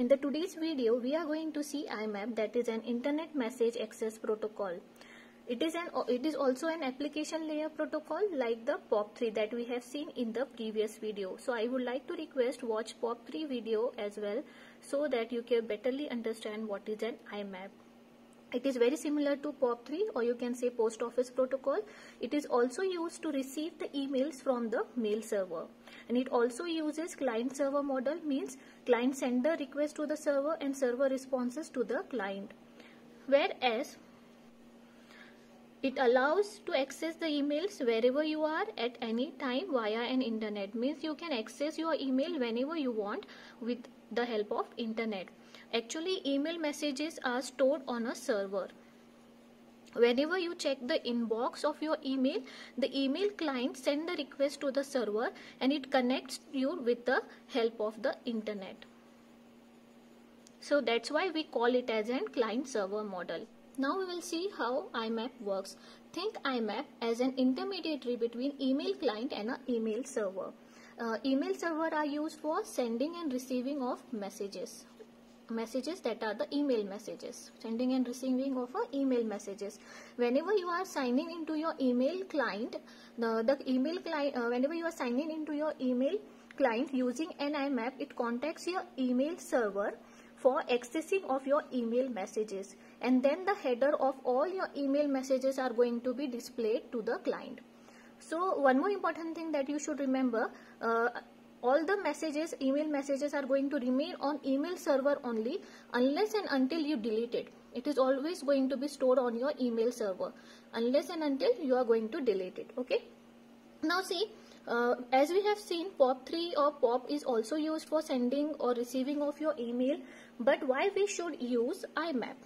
In the today's video, we are going to see IMAP, that is an Internet Message Access Protocol. It is also an application layer protocol like the POP3 that we have seen in the previous video. So I would like to request watch POP3 video as well so that you can betterly understand what is an IMAP. It is very similar to POP3, or you can say post office protocol. It is also used to receive the emails from the mail server, and it also uses client server model, means client send the request to the server and server responses to the client. Whereas it allows to access the emails wherever you are at any time via an internet, means you can access your email whenever you want with the help of internet. Actually, email messages are stored on a server. Whenever you check the inbox of your email, the email client sends the request to the server and it connects you with the help of the internet. So that's why we call it as a client server model. Now we will see how IMAP works. Think IMAP as an intermediary between email client and an email server. Email server are used for sending and receiving of messages that are the email messages, sending and receiving of email messages. Whenever you are signing into your email client, whenever you are signing into your email client using an IMAP, it contacts your email server for accessing of your email messages, and then the header of all your email messages are going to be displayed to the client. So one more important thing that you should remember, all the messages, email messages, are going to remain on email server only unless and until you delete it. It is always going to be stored on your email server unless and until you are going to delete it. Okay. Now see, as we have seen, POP3 or POP is also used for sending or receiving of your email. But why we should use IMAP?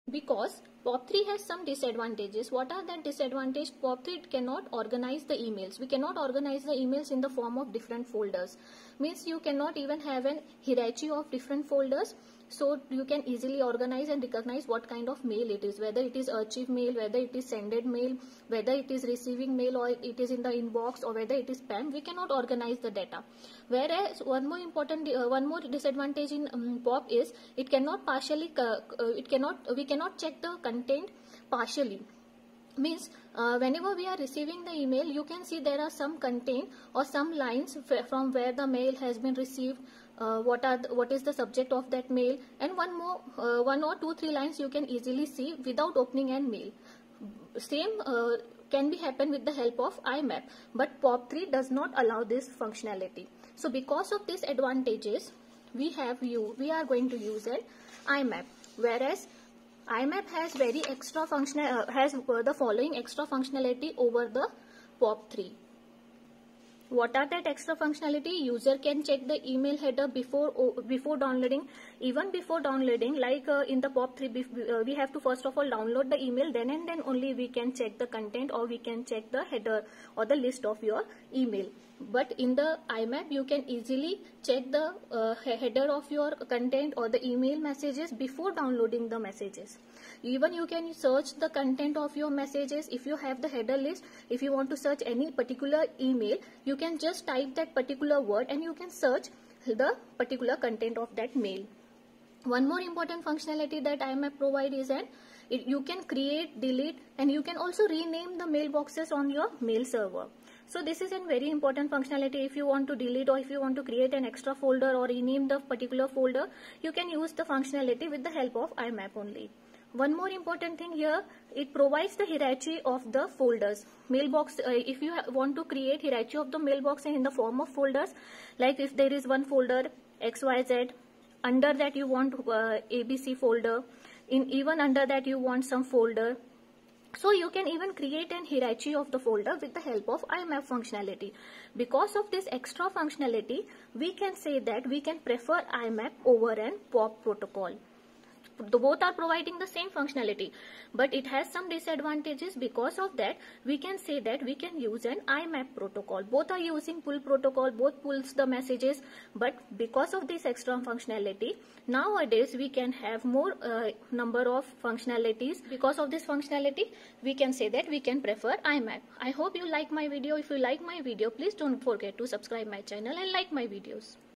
Because POP3 has some disadvantages. What are that disadvantages? POP3 cannot organize the emails. We cannot organize the emails in the form of different folders. Means you cannot even have an hierarchy of different folders. So you can easily organize and recognize what kind of mail it is, whether it is archive mail, whether it is sended mail, whether it is receiving mail, or it is in the inbox, or whether it is spam. We cannot organize the data. Whereas one more disadvantage in POP is it cannot partially, we cannot check the content partially. Means whenever we are receiving the email, you can see there are some content or some lines from where the mail has been received, what is the subject of that mail, and one or two, three lines you can easily see without opening an mail. Same can be happen with the help of IMAP, but POP3 does not allow this functionality. So because of these advantages, we are going to use an IMAP, whereas IMAP has the following extra functionality over the POP3. What are that extra functionality? User can check the email header before downloading. Even before downloading, like in the POP3, we have to first of all download the email, then and then only we can check the content, or we can check the header or the list of your email. But in the IMAP, you can easily check the header of your content or the email messages before downloading the messages. Even you can search the content of your messages. If you have the header list, if you want to search any particular email, you can just type that particular word and you can search the particular content of that mail. One more important functionality that IMAP provides is that you can create, delete, and you can also rename the mailboxes on your mail server. So this is a very important functionality. If you want to delete or if you want to create an extra folder or rename the particular folder, you can use the functionality with the help of IMAP only. One more important thing here, it provides the hierarchy of the folders. Mailbox, if you want to create hierarchy of the mailbox in the form of folders, like if there is one folder XYZ, under that you want ABC folder, even under that you want some folder. So you can even create an hierarchy of the folder with the help of IMAP functionality. Because of this extra functionality, we can say that we can prefer IMAP over an POP protocol. Both are providing the same functionality, but it has some disadvantages. Because of that, we can say that we can use an IMAP protocol. Both are using pull protocol, both pulls the messages, but because of this extra functionality, nowadays we can have more number of functionalities. Because of this functionality, we can say that we can prefer IMAP. I hope you like my video. If you like my video, please don't forget to subscribe my channel and like my videos.